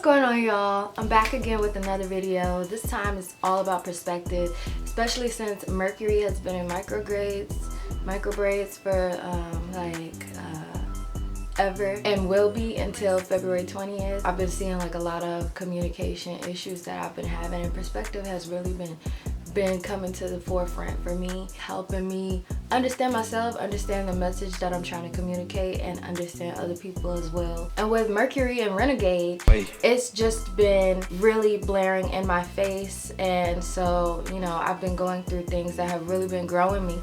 going on, y'all? I'm back again with another video. This time it's all about perspective, especially since Mercury has been in micro braids for ever, and will be until February 20th. I've been seeing like a lot of communication issues that I've been having, and perspective has really been coming to the forefront for me, helping me understand myself, understand the message that I'm trying to communicate, and understand other people as well. And with Mercury and Retrograde, it's just been really blaring in my face, and so, you know, I've been going through things that have really been growing me.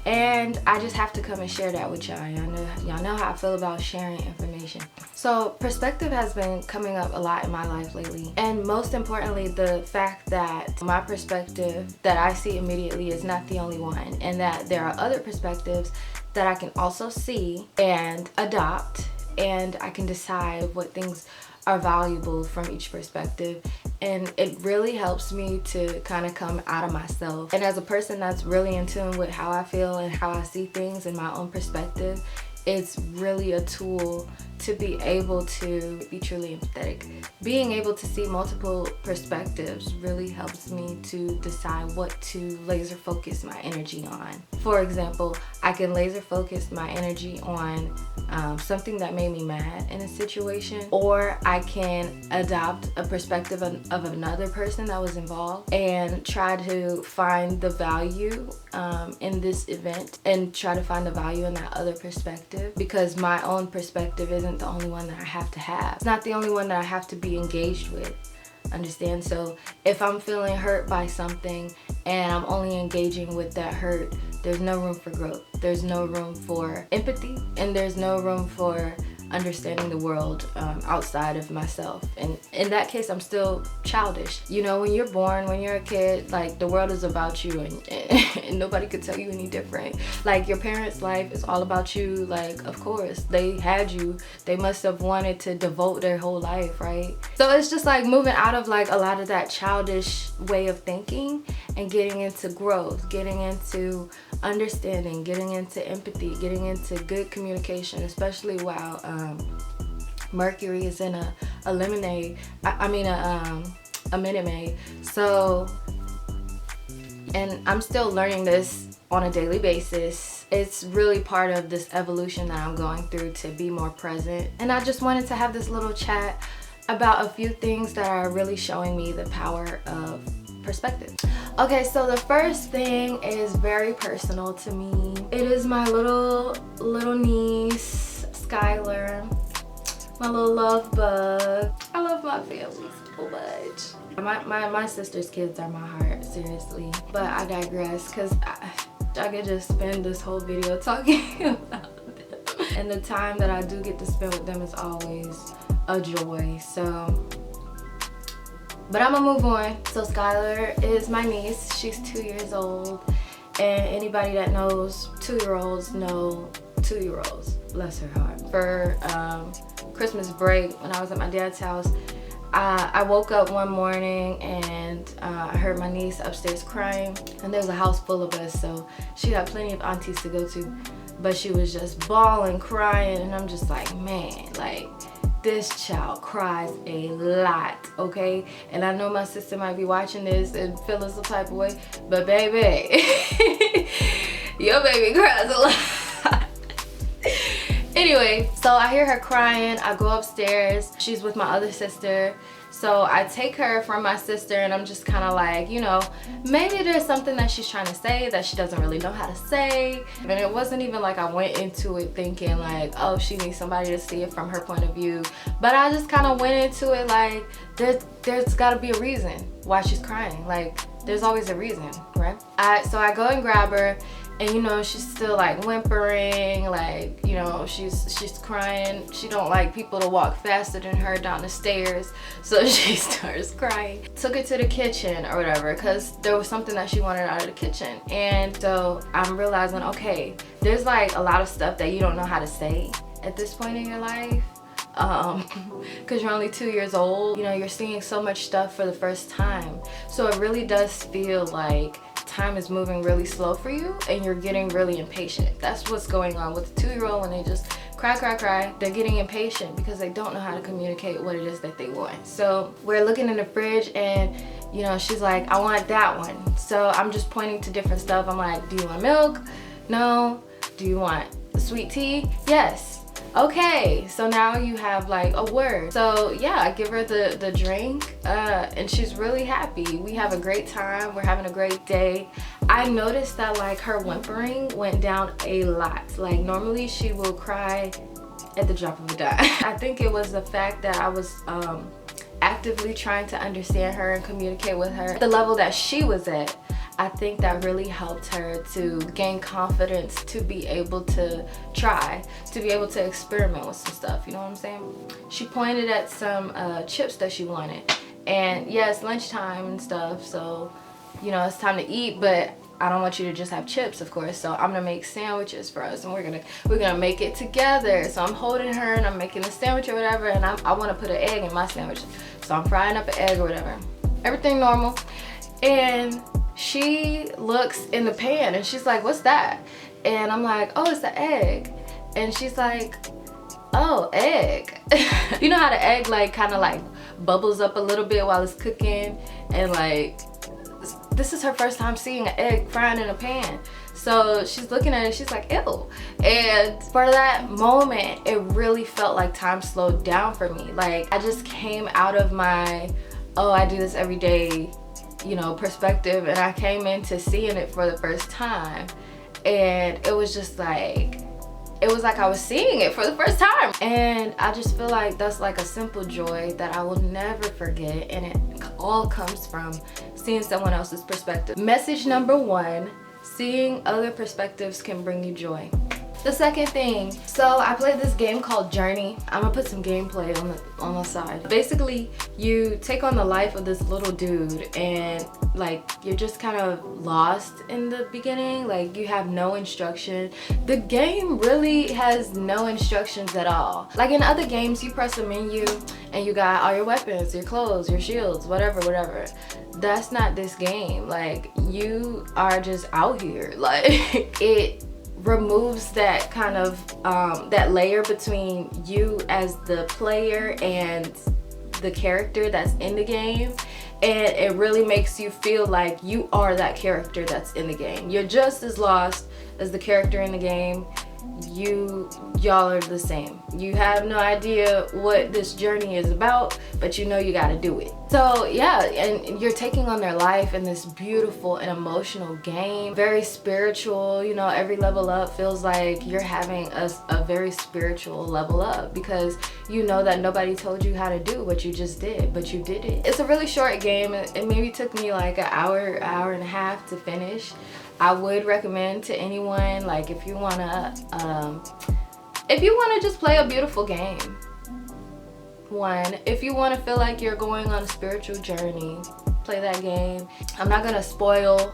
And I just have to come and share that with y'all. Y'all know how I feel about sharing information. So perspective has been coming up a lot in my life lately. And most importantly, the fact that my perspective that I see immediately is not the only one. And that there are other perspectives that I can also see and adopt. And I can decide what things are valuable from each perspective. And it really helps me to kind of come out of myself. And as a person that's really in tune with how I feel and how I see things in my own perspective, it's really a tool to be able to be truly empathetic. Being able to see multiple perspectives really helps me to decide what to laser focus my energy on. For example, I can laser focus my energy on something that made me mad in a situation, or I can adopt a perspective of another person that was involved and try to find the value in this event, and try to find the value in that other perspective, because my own perspective isn't the only one that I have to have. It's not the only one that I have to be engaged with. Understand? So if I'm feeling hurt by something and I'm only engaging with that hurt, there's no room for growth. There's no room for empathy, and there's no room for understanding the world outside of myself. And in that case, I'm still childish. You know, when you're born, when you're a kid, like, the world is about you, and nobody could tell you any different. Like, your parents' life is all about you. Like, of course, they had you. They must have wanted to devote their whole life, right? So it's just like moving out of like a lot of that childish way of thinking and getting into growth, getting into understanding, getting into empathy, getting into good communication, especially while Mercury is in a Minute Maid. So, and I'm still learning this on a daily basis. It's really part of this evolution that I'm going through to be more present. And I just wanted to have this little chat about a few things that are really showing me the power of perspective. Okay, so the first thing is very personal to me. It is my little niece, Skylar, my little love bug. I love my family so much. My sister's kids are my heart, seriously. But I digress, because I could just spend this whole video talking about them. And the time that I do get to spend with them is always a joy. So, but I'm gonna move on. So Skylar is my niece. She's 2 years old. And anybody that knows 2-year-olds know 2-year-olds. Bless her heart. For Christmas break, when I was at my dad's house, I woke up one morning and I heard my niece upstairs crying. And there was a house full of us, so she had plenty of aunties to go to. But she was just bawling, crying, and I'm just like, man, like, this child cries a lot, okay? And I know my sister might be watching this and feeling some type of way, but baby, your baby cries a lot. Anyway, so I hear her crying. I go upstairs. She's with my other sister. So I take her from my sister, and I'm just kind of like, you know, maybe there's something that she's trying to say that she doesn't really know how to say. And it wasn't even like I went into it thinking like, oh, she needs somebody to see it from her point of view. But I just kind of went into it like, there's got to be a reason why she's crying. Like, there's always a reason, right? So I go and grab her. And you know, she's still like whimpering, like, you know, she's crying. She don't like people to walk faster than her down the stairs, so she starts crying. Took her to the kitchen or whatever, because there was something that she wanted out of the kitchen. And so I'm realizing, okay, there's like a lot of stuff that you don't know how to say at this point in your life, because you're only 2 years old. You know, you're seeing so much stuff for the first time, so it really does feel like time is moving really slow for you, and you're getting really impatient. That's what's going on with a 2-year-old when they just cry, cry, cry. They're getting impatient because they don't know how to communicate what it is that they want. So we're looking in the fridge and, you know, she's like, I want that one. So I'm just pointing to different stuff. I'm like, do you want milk? No. Do you want sweet tea? Yes. Okay, so now you have like a word. So yeah, I give her the drink and she's really happy. We have a great time. We're having a great day. I noticed that like her whimpering went down a lot. Like normally she will cry at the drop of a dime. I think it was the fact that I was actively trying to understand her and communicate with her at the level that she was at. I think that really helped her to gain confidence to be able to try, to be able to experiment with some stuff, you know what I'm saying? She pointed at some chips that she wanted. And yeah, it's lunchtime and stuff, so, you know, it's time to eat, but I don't want you to just have chips, of course. So I'm gonna make sandwiches for us and we're gonna make it together. So I'm holding her and I'm making a sandwich or whatever, and I wanna put an egg in my sandwich. So I'm frying up an egg or whatever. Everything normal. And she looks in the pan and she's like, what's that? And I'm like, oh, it's an egg. And she's like, oh, egg. You know how the egg like kind of like bubbles up a little bit while it's cooking, and like this is her first time seeing an egg frying in a pan. So she's looking at it, she's like, ew. And for that moment, it really felt like time slowed down for me. Like I just came out of my, oh, I do this every day, you know, perspective, and I came into seeing it for the first time, and it was just like, it was like I was seeing it for the first time. And I just feel like that's like a simple joy that I will never forget, and it all comes from seeing someone else's perspective. Message number one, seeing other perspectives can bring you joy. The second thing, so I played this game called Journey. I'm gonna put some gameplay on the side. Basically, you take on the life of this little dude, and like you're just kind of lost in the beginning. Like you have no instruction. The game really has no instructions at all. Like in other games, you press a menu and you got all your weapons, your clothes, your shields, whatever, whatever. That's not this game. Like you are just out here. Like it removes that kind of that layer between you as the player and the character that's in the game, and it really makes you feel like you are that character that's in the game. You're just as lost as the character in the game. Y'all are the same. You have no idea what this journey is about, but you know you got to do it. So yeah, and you're taking on their life in this beautiful and emotional game. Very spiritual, you know, every level up feels like you're having a very spiritual level up, because you know that nobody told you how to do what you just did, but you did it. It's a really short game. It maybe took me like an hour and a half to finish. I would recommend to anyone, like if you wanna just play a beautiful game. One, if you wanna feel like you're going on a spiritual journey, play that game. I'm not gonna spoil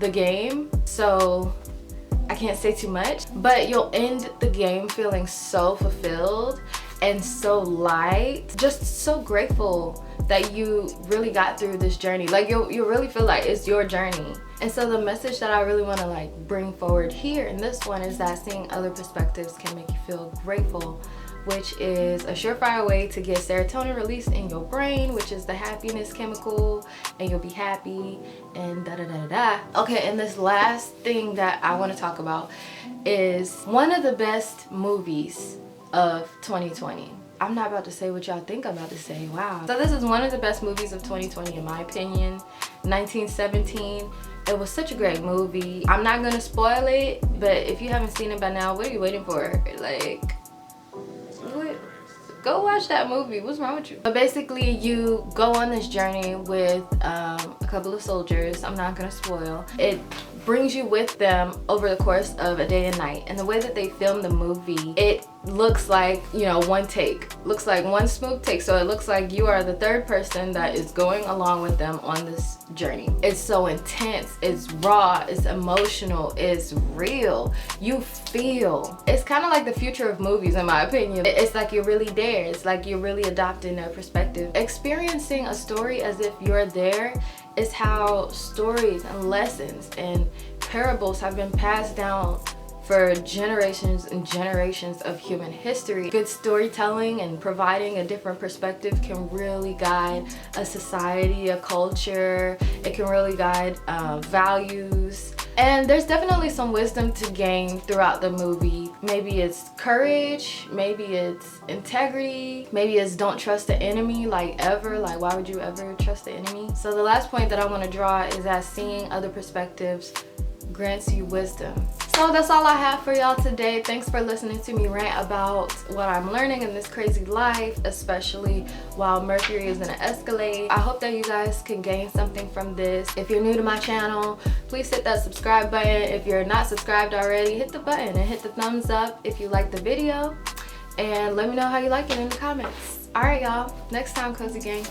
the game, so I can't say too much, but you'll end the game feeling so fulfilled and so light, just so grateful that you really got through this journey. Like you really feel like it's your journey. And so the message that I really want to like bring forward here in this one is that seeing other perspectives can make you feel grateful, which is a surefire way to get serotonin released in your brain, which is the happiness chemical, and you'll be happy and da da da da da. Okay, and this last thing that I want to talk about is one of the best movies of 2020. I'm not about to say what y'all think I'm about to say. Wow. So this is one of the best movies of 2020 in my opinion. 1917. It was such a great movie. I'm not gonna spoil it, but if you haven't seen it by now, what are you waiting for? Like, what? Go watch that movie. What's wrong with you? But basically, you go on this journey with a couple of soldiers. I'm not gonna spoil. It brings you with them over the course of a day and night. And the way that they film the movie, it looks like, you know, one take. Looks like one smooth take. So it looks like you are the third person that is going along with them on this journey. It's so intense, it's raw, it's emotional, it's real. You feel. It's kind of like the future of movies in my opinion. It's like you're really there. It's like you're really adopting their perspective. Experiencing a story as if you're there is how stories and lessons and parables have been passed down for generations and generations of human history. Good storytelling and providing a different perspective can really guide a society, a culture. It can really guide values. And there's definitely some wisdom to gain throughout the movie. Maybe it's courage, maybe it's integrity, maybe it's don't trust the enemy, like ever. Like, why would you ever trust the enemy? So the last point that I want to draw is that seeing other perspectives grants you wisdom. So that's all I have for y'all today. Thanks for listening to me rant about what I'm learning in this crazy life, especially while Mercury is in an escalade. I hope that you guys can gain something from this. If you're new to my channel, please hit that subscribe button. If you're not subscribed already, hit the button and hit the thumbs up if you like the video. And let me know how you like it in the comments. Alright y'all, next time, Cozy Gang.